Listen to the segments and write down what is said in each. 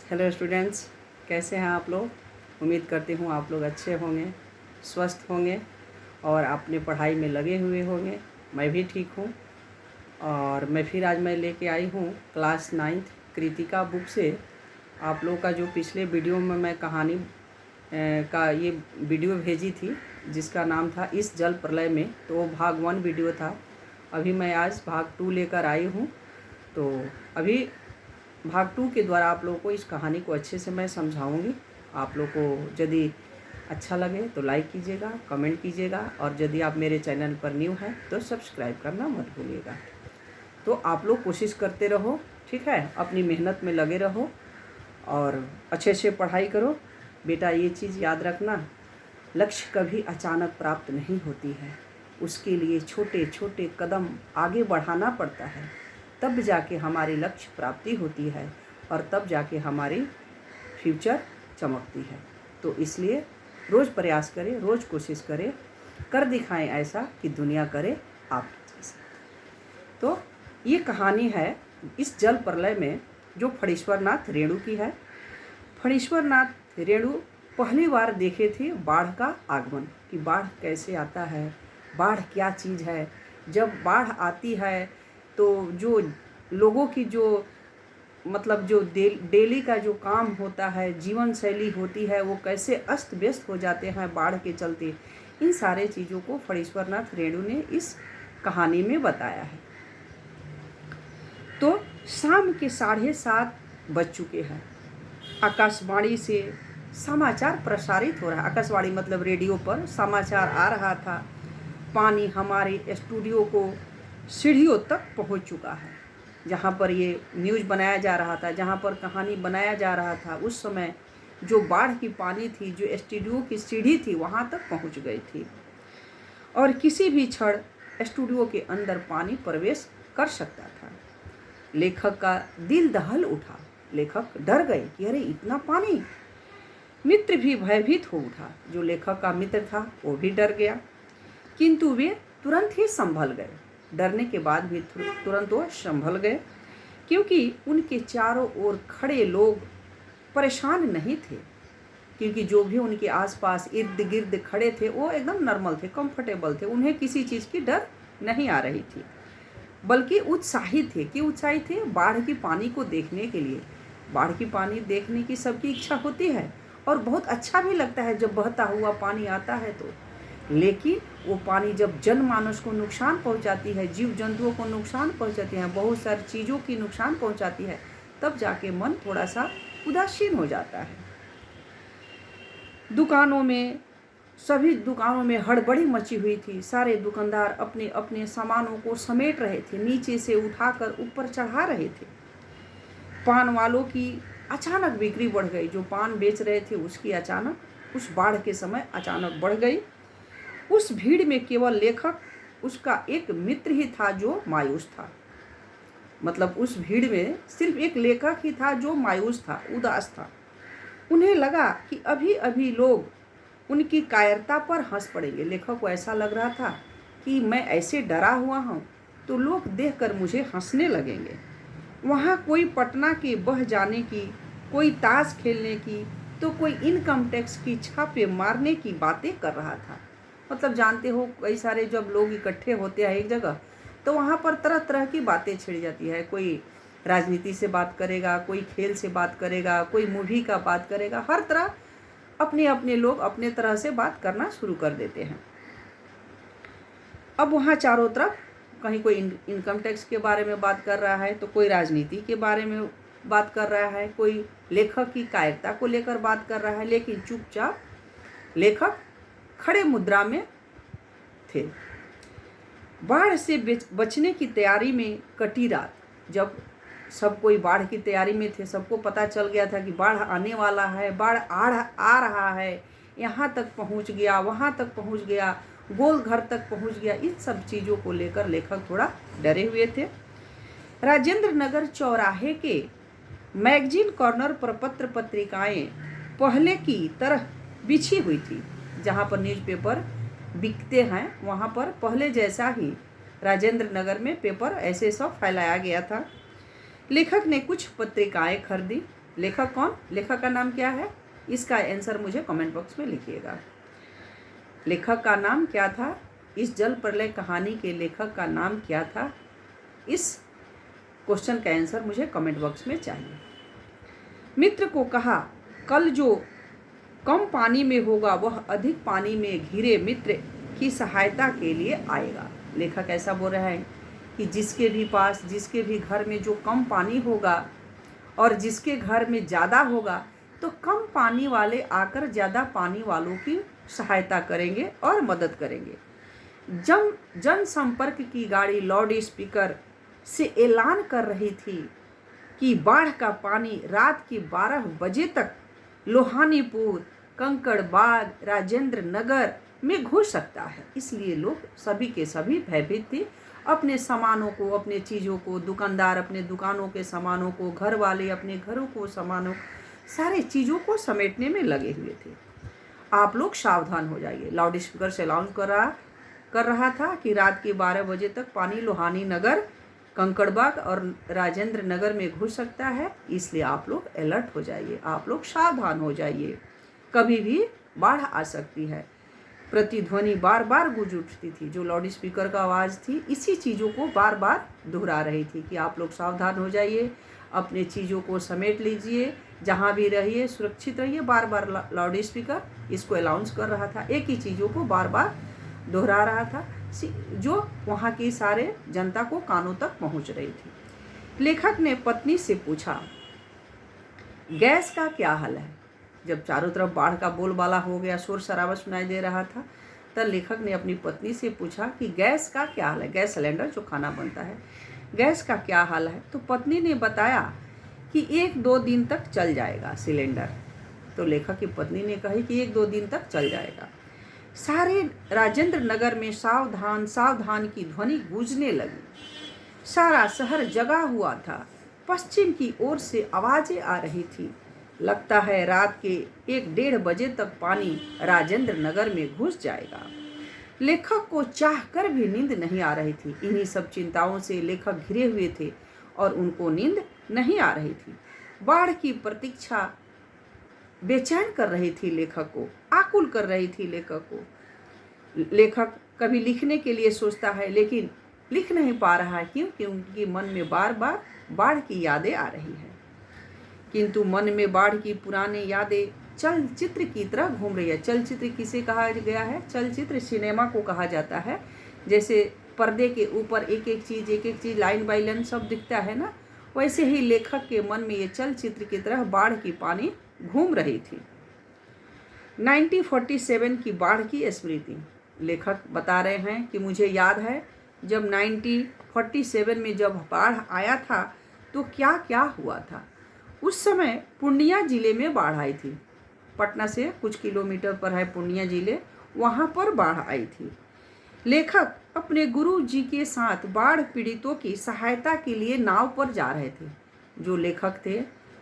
Hello students, कैसे हैं आप लोग। उम्मीद करती हूँ आप लोग अच्छे होंगे, स्वस्थ होंगे और अपनी पढ़ाई में लगे हुए होंगे। मैं भी ठीक हूँ और मैं लेके आई हूँ क्लास 9th कृतिका बुक से आप लोग का जो पिछले वीडियो में मैं कहानी का ये वीडियो भेजी थी जिसका नाम था इस जल प्रलय में, तो वो भाग 1 वीडियो था। अभी मैं आज भाग 2 लेकर आई हूँ। तो अभी भाग 2 के द्वारा आप लोगों को इस कहानी को अच्छे से मैं समझाऊंगी। आप लोग को यदि अच्छा लगे तो लाइक कीजिएगा, कमेंट कीजिएगा और यदि आप मेरे चैनल पर न्यू हैं तो सब्सक्राइब करना मत भूलिएगा। तो आप लोग कोशिश करते रहो, ठीक है, अपनी मेहनत में लगे रहो और अच्छे से पढ़ाई करो। बेटा ये चीज़ याद रखना, लक्ष्य कभी अचानक प्राप्त नहीं होती है, उसके लिए छोटे छोटे कदम आगे बढ़ाना पड़ता है, तब जाके हमारी लक्ष्य प्राप्ति होती है और तब जाके हमारी फ्यूचर चमकती है। तो इसलिए रोज़ प्रयास करें, रोज़ कोशिश करें, कर दिखाएं ऐसा कि दुनिया करे आपके जैसा। तो ये कहानी है इस जल प्रलय में जो फणीश्वरनाथ रेणु की है। फणीश्वरनाथ रेणु पहली बार देखे थे बाढ़ का आगमन, कि बाढ़ कैसे आता है, बाढ़ क्या चीज़ है। जब बाढ़ आती है तो जो लोगों की जो मतलब जो डेली का जो काम होता है, जीवन शैली होती है, वो कैसे अस्त व्यस्त हो जाते हैं बाढ़ के चलते। इन सारे चीज़ों को फणीश्वरनाथ रेणु ने इस कहानी में बताया है। तो शाम के 7:30 बज चुके हैं। आकाशवाणी से समाचार प्रसारित हो रहा है। आकाशवाणी मतलब रेडियो पर समाचार आ रहा था। पानी हमारे स्टूडियो को सीढ़ियों तक पहुंच चुका है। जहां पर ये न्यूज़ बनाया जा रहा था, जहां पर कहानी बनाया जा रहा था, उस समय जो बाढ़ की पानी थी, जो स्टूडियो की सीढ़ी थी, वहां तक पहुंच गई थी और किसी भी क्षण स्टूडियो के अंदर पानी प्रवेश कर सकता था। लेखक का दिल दहल उठा। लेखक डर गए कि अरे इतना पानी। मित्र भी भयभीत हो उठा। जो लेखक का मित्र था वो भी डर गया, किंतु वे तुरंत ही संभल गए। डरने के बाद भी तुरंत वो संभल गए, क्योंकि उनके चारों ओर खड़े लोग परेशान नहीं थे। क्योंकि जो भी उनके आसपास इर्द गिर्द खड़े थे वो एकदम नॉर्मल थे, कंफर्टेबल थे, उन्हें किसी चीज़ की डर नहीं आ रही थी, बल्कि उत्साहित थे। कि उत्साहित थे बाढ़ की पानी को देखने के लिए। बाढ़ की पानी देखने की सबकी इच्छा होती है और बहुत अच्छा भी लगता है जब बहता हुआ पानी आता है तो। लेकिन वो पानी जब जनमानस को नुकसान पहुंचाती है, जीव जंतुओं को नुकसान पहुंचाती है, बहुत सारी चीज़ों की नुकसान पहुंचाती है, तब जाके मन थोड़ा सा उदासीन हो जाता है। दुकानों में, सभी दुकानों में हड़बड़ी मची हुई थी। सारे दुकानदार अपने अपने सामानों को समेट रहे थे, नीचे से उठाकर ऊपर चढ़ा रहे थे। पान वालों की अचानक बिक्री बढ़ गई। जो पान बेच रहे थे उसकी अचानक उस बाढ़ के समय अचानक बढ़ गई। उस भीड़ में केवल लेखक, उसका एक मित्र ही था जो मायूस था। मतलब उस भीड़ में सिर्फ एक लेखक ही था जो मायूस था, उदास था। उन्हें लगा कि अभी अभी लोग उनकी कायरता पर हंस पड़ेंगे। लेखक को ऐसा लग रहा था कि मैं ऐसे डरा हुआ हूँ तो लोग देखकर मुझे हंसने लगेंगे। वहाँ कोई पटना के बह जाने की, कोई ताश खेलने की, तो कोई इनकम टैक्स की छापे मारने की बातें कर रहा था। मतलब जानते हो, कई सारे जब लोग इकट्ठे होते हैं एक जगह तो वहाँ पर तरह तरह की बातें छिड़ जाती है। कोई राजनीति से बात करेगा, कोई खेल से बात करेगा, कोई मूवी का बात करेगा। हर तरह अपने अपने लोग अपने तरह से बात करना शुरू कर देते हैं। अब वहाँ चारों तरफ कहीं कोई इनकम टैक्स के बारे में बात कर रहा है, तो कोई राजनीति के बारे में बात कर रहा है, कोई लेखक की कायरता को लेकर बात कर रहा है। लेकिन चुपचाप लेखक खड़े मुद्रा में थे। बाढ़ से बचने की तैयारी में कटी रात। जब सब कोई बाढ़ की तैयारी में थे, सबको पता चल गया था कि बाढ़ आने वाला है, बाढ़ आ रहा है, यहाँ तक पहुँच गया, वहाँ तक पहुँच गया, गोल घर तक पहुँच गया। इन सब चीज़ों को लेकर लेखक थोड़ा डरे हुए थे। राजेंद्र नगर चौराहे के मैगजीन कॉर्नर पर पत्र पत्रिकाएं पहले की तरह बिछी हुई थी। जहाँ पर न्यूज़पेपर बिकते हैं वहाँ पर पहले जैसा ही राजेंद्र नगर में पेपर ऐसे सब फैलाया गया था। लेखक ने कुछ पत्रिकाएं खरीदी लेखक कौन, लेखक का नाम क्या है, इसका आंसर मुझे कमेंट बॉक्स में लिखिएगा। लेखक का नाम क्या था, इस जल प्रलय कहानी के लेखक का नाम क्या था, इस क्वेश्चन का आंसर मुझे कमेंट बॉक्स में चाहिए। मित्र को कहा, कल जो कम पानी में होगा वह अधिक पानी में घिरे मित्र की सहायता के लिए आएगा। लेखक ऐसा बोल रहा है कि जिसके भी पास, जिसके भी घर में जो कम पानी होगा और जिसके घर में ज़्यादा होगा, तो कम पानी वाले आकर ज़्यादा पानी वालों की सहायता करेंगे और मदद करेंगे। जनसंपर्क की गाड़ी लाउड स्पीकर से ऐलान कर रही थी कि बाढ़ का पानी रात के 12 बजे तक लोहानीपुर, कंकड़बाग, राजेंद्र नगर में घुस सकता है। इसलिए लोग सभी के सभी भयभीत थे। अपने सामानों को, अपने चीज़ों को, दुकानदार अपने दुकानों के सामानों को, घर वाले अपने घरों को सामानों, सारे चीज़ों को समेटने में लगे हुए थे। आप लोग सावधान हो जाइए। लाउड स्पीकर से अनाउंस कर रहा था कि रात के 12 बजे तक पानी लोहानी नगर, कंकड़बाग और राजेंद्र नगर में घुस सकता है। इसलिए आप लोग अलर्ट हो जाइए, आप लोग सावधान हो जाइए, कभी भी बाढ़ आ सकती है। प्रतिध्वनि बार बार गूंज उठती थी, जो लाउड स्पीकर का आवाज़ थी इसी चीज़ों को बार बार दोहरा रही थी कि आप लोग सावधान हो जाइए, अपने चीज़ों को समेट लीजिए, जहाँ भी रहिए सुरक्षित रहिए। बार बार लाउड स्पीकर इसको अनाउंस कर रहा था, एक ही चीज़ों को बार बार दोहरा रहा था, जो वहाँ की सारे जनता को कानों तक पहुँच रही थी। लेखक ने पत्नी से पूछा, गैस का क्या हाल है। जब चारों तरफ बाढ़ का बोलबाला हो गया, शोर शराबा सुनाई दे रहा था, तब लेखक ने अपनी पत्नी से पूछा कि गैस का क्या हाल है, गैस सिलेंडर जो खाना बनता है, गैस का क्या हाल है। तो पत्नी ने बताया कि 1-2 दिन तक चल जाएगा सिलेंडर। तो लेखक की पत्नी ने कही कि 1-2 दिन तक चल जाएगा। सारे राजेंद्र नगर में सावधान सावधान की ध्वनि गूंजने लगी। सारा शहर जगा हुआ था। पश्चिम की ओर से आवाजें आ रही थी। लगता है रात के 1-1:30 बजे तक पानी राजेंद्र नगर में घुस जाएगा। लेखक को चाहकर भी नींद नहीं आ रही थी। इन्हीं सब चिंताओं से लेखक घिरे हुए थे और उनको नींद नहीं आ रही थी। बाढ़ की प्रतीक्षा बेचैन कर रही थी लेखक को, आकुल कर रही थी लेखक को। लेखक कभी लिखने के लिए सोचता है लेकिन लिख नहीं पा रहा है। क्यों? क्योंकि मन में बार बार बाढ़ की यादें आ रही है। किंतु मन में बाढ़ की पुरानी यादें चलचित्र की तरह घूम रही है। चलचित्र किसे कहा गया है? चलचित्र सिनेमा को कहा जाता है। जैसे पर्दे के ऊपर एक एक चीज़ लाइन बाई लाइन सब दिखता है ना, वैसे ही लेखक के मन में ये चलचित्र की तरह बाढ़ की पानी घूम रही थी। 1947 की बाढ़ की स्मृति। लेखक बता रहे हैं कि मुझे याद है जब 1947 में जब बाढ़ आया था तो क्या क्या हुआ था। उस समय पूर्णिया जिले में बाढ़ आई थी। पटना से कुछ किलोमीटर पर है पूर्णिया जिले, वहाँ पर बाढ़ आई थी। लेखक अपने गुरु जी के साथ बाढ़ पीड़ितों की सहायता के लिए नाव पर जा रहे थे। जो लेखक थे,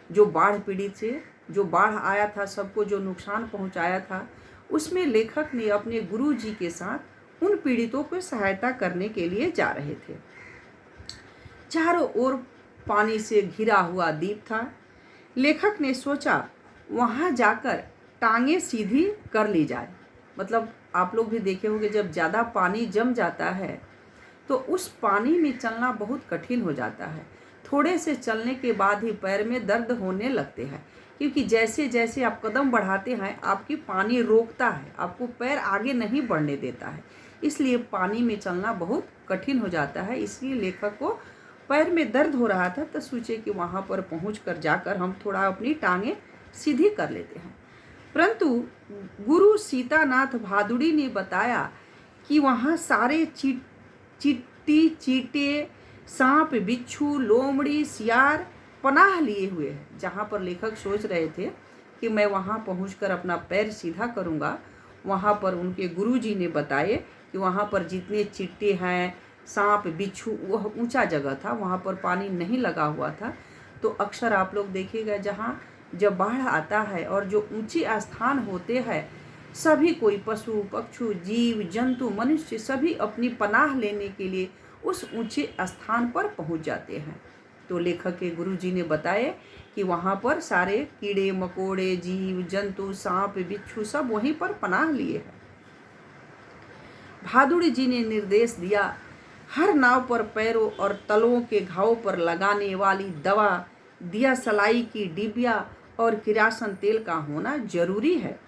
जो बाढ़ पीड़ित थे, जो बाढ़ आया था, सबको जो नुकसान पहुंचाया था, उसमें लेखक ने अपने गुरु जी के साथ उन पीड़ितों को सहायता करने के लिए जा रहे थे। चारों ओर पानी से घिरा हुआ द्वीप था। लेखक ने सोचा वहाँ जाकर टांगे सीधी कर ली जाए। मतलब आप लोग भी देखे होंगे, जब ज़्यादा पानी जम जाता है तो उस पानी में चलना बहुत कठिन हो जाता है। थोड़े से चलने के बाद ही पैर में दर्द होने लगते हैं, क्योंकि जैसे जैसे आप कदम बढ़ाते हैं आपकी पानी रोकता है, आपको पैर आगे नहीं बढ़ने देता है, इसलिए पानी में चलना बहुत कठिन हो जाता है। इसलिए लेखक को पैर में दर्द हो रहा था, तो सोचे कि वहाँ पर पहुँच जाकर हम थोड़ा अपनी टांगें सीधी कर लेते हैं। परंतु गुरु सीतानाथ भादुड़ी ने बताया कि वहाँ सारे चींटी, चींटे, सांप, बिच्छू, लोमड़ी, सियार पनाह लिए हुए हैं। जहाँ पर लेखक सोच रहे थे कि मैं वहाँ पहुंचकर अपना पैर सीधा करूँगा, वहाँ पर उनके गुरुजी ने बताए कि वहाँ पर जितने चींटे हैं, सांप, बिच्छू, वह ऊंचा जगह था, वहाँ पर पानी नहीं लगा हुआ था। तो अक्सर आप लोग देखिएगा जहाँ जब बाढ़ आता है और जो ऊंचे स्थान होते हैं, सभी कोई पशु, पक्षी, जीव जंतु, मनुष्य सभी अपनी पनाह लेने के लिए उस ऊंचे स्थान पर पहुंच जाते हैं। तो लेखक के गुरुजी ने बताए कि वहाँ पर सारे कीड़े मकोड़े, जीव जंतु, सांप बिच्छू सब वहीं पर पनाह लिए हैं। भादुड़ी जी ने निर्देश दिया, हर नाव पर पैरों और तलवों के घावों पर लगाने वाली दवा, दिया सलाई की डिबिया और किरासन तेल का होना जरूरी है।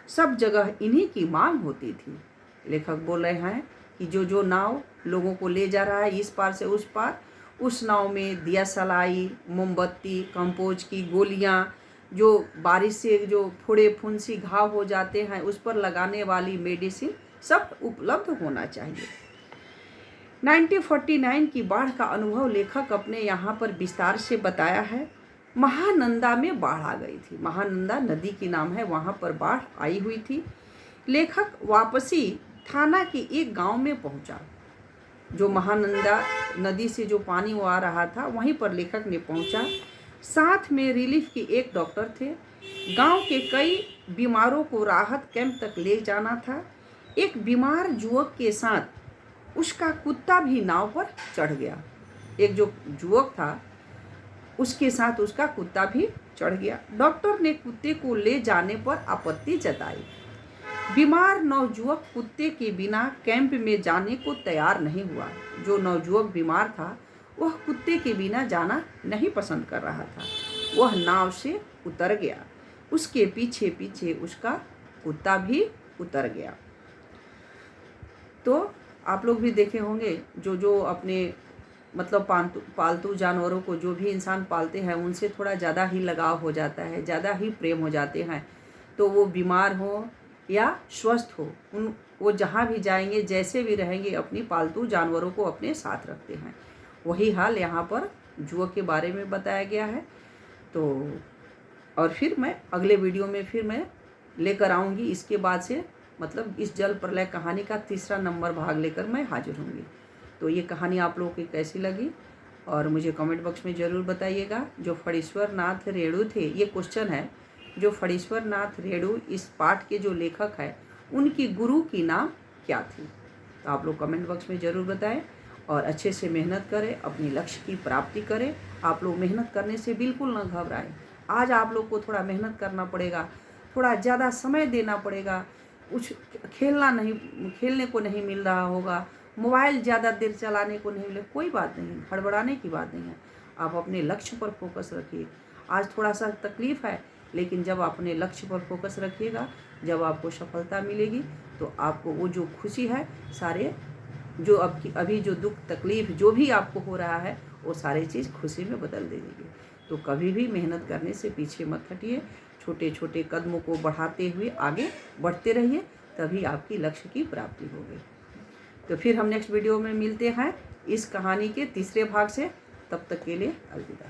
सब जगह इन्हीं की मांग होती थी। लेखक बोल रहे हैं कि जो नाव लोगों को ले जा रहा है इस पार से उस पार, उस नाव में दिया सलाई, मोमबत्ती, कंपोज की गोलियां, जो बारिश से जो फोड़े फुंसी घाव हो जाते हैं उस पर लगाने वाली मेडिसिन सब उपलब्ध होना चाहिए। 1949 की बाढ़ का अनुभव लेखक अपने यहाँ पर विस्तार से बताया है। महानंदा में बाढ़ आ गई थी। महानंदा नदी की नाम है, वहाँ पर बाढ़ आई हुई थी। लेखक वापसी थाना के एक गांव में पहुंचा। जो महानंदा नदी से जो पानी वो आ रहा था वहीं पर लेखक ने पहुंचा। साथ में रिलीफ के एक डॉक्टर थे। गांव के कई बीमारों को राहत कैंप तक ले जाना था। एक बीमार युवक के साथ उसका कुत्ता भी नाव पर चढ़ गया। एक जो युवक था उसके साथ उसका कुत्ता भी चढ़ गया। डॉक्टर ने कुत्ते को ले जाने पर आपत्ति जताई। बीमार नवयुवक कुत्ते के बिना कैंप में जाने को तैयार नहीं हुआ। जो नवयुवक बीमार था वह कुत्ते के बिना जाना नहीं पसंद कर रहा था। वह नाव से उतर गया। उसके पीछे पीछे उसका कुत्ता भी उतर गया। तो आप लोग भी देखे होंगे जो अपने मतलब पालतू जानवरों को जो भी इंसान पालते हैं उनसे थोड़ा ज़्यादा ही लगाव हो जाता है, ज़्यादा ही प्रेम हो जाते हैं। तो वो बीमार हो या स्वस्थ हो, वो जहाँ भी जाएंगे जैसे भी रहेंगे अपनी पालतू जानवरों को अपने साथ रखते हैं। वही हाल यहाँ पर जुआ के बारे में बताया गया है। तो और फिर मैं अगले वीडियो में फिर मैं लेकर आऊँगी। इसके बाद से मतलब इस जल प्रलय कहानी का 3रा नंबर भाग लेकर मैं हाजिर होंगी। तो ये कहानी आप लोगों की कैसी लगी और मुझे कमेंट बॉक्स में ज़रूर बताइएगा। जो फणीश्वर नाथ रेणु थे, ये क्वेश्चन है, जो फणीश्वर नाथ रेणु इस पाठ के जो लेखक है उनकी गुरु की नाम क्या थी? तो आप लोग कमेंट बॉक्स में ज़रूर बताएं और अच्छे से मेहनत करें, अपनी लक्ष्य की प्राप्ति करें। आप लोग मेहनत करने से बिल्कुल ना घबराएं। आज आप लोग को थोड़ा मेहनत करना पड़ेगा, थोड़ा ज़्यादा समय देना पड़ेगा। कुछ खेलने को नहीं मिल रहा होगा, मोबाइल ज़्यादा देर चलाने को नहीं मिले, कोई बात नहीं, हड़बड़ाने की बात नहीं है। आप अपने लक्ष्य पर फोकस रखिए। आज थोड़ा सा तकलीफ़ है, लेकिन जब अपने लक्ष्य पर फोकस रखिएगा, जब आपको सफलता मिलेगी तो आपको वो जो खुशी है, सारे जो अभी जो दुख तकलीफ़ जो भी आपको हो रहा है वो सारी चीज़ खुशी में बदल देगी। तो कभी भी मेहनत करने से पीछे मत हटिए। छोटे छोटे कदमों को बढ़ाते हुए आगे बढ़ते रहिए, तभी आपकी लक्ष्य की प्राप्ति होगी। तो फिर हम नेक्स्ट वीडियो में मिलते हैं इस कहानी के 3रे भाग से। तब तक के लिए अलविदा।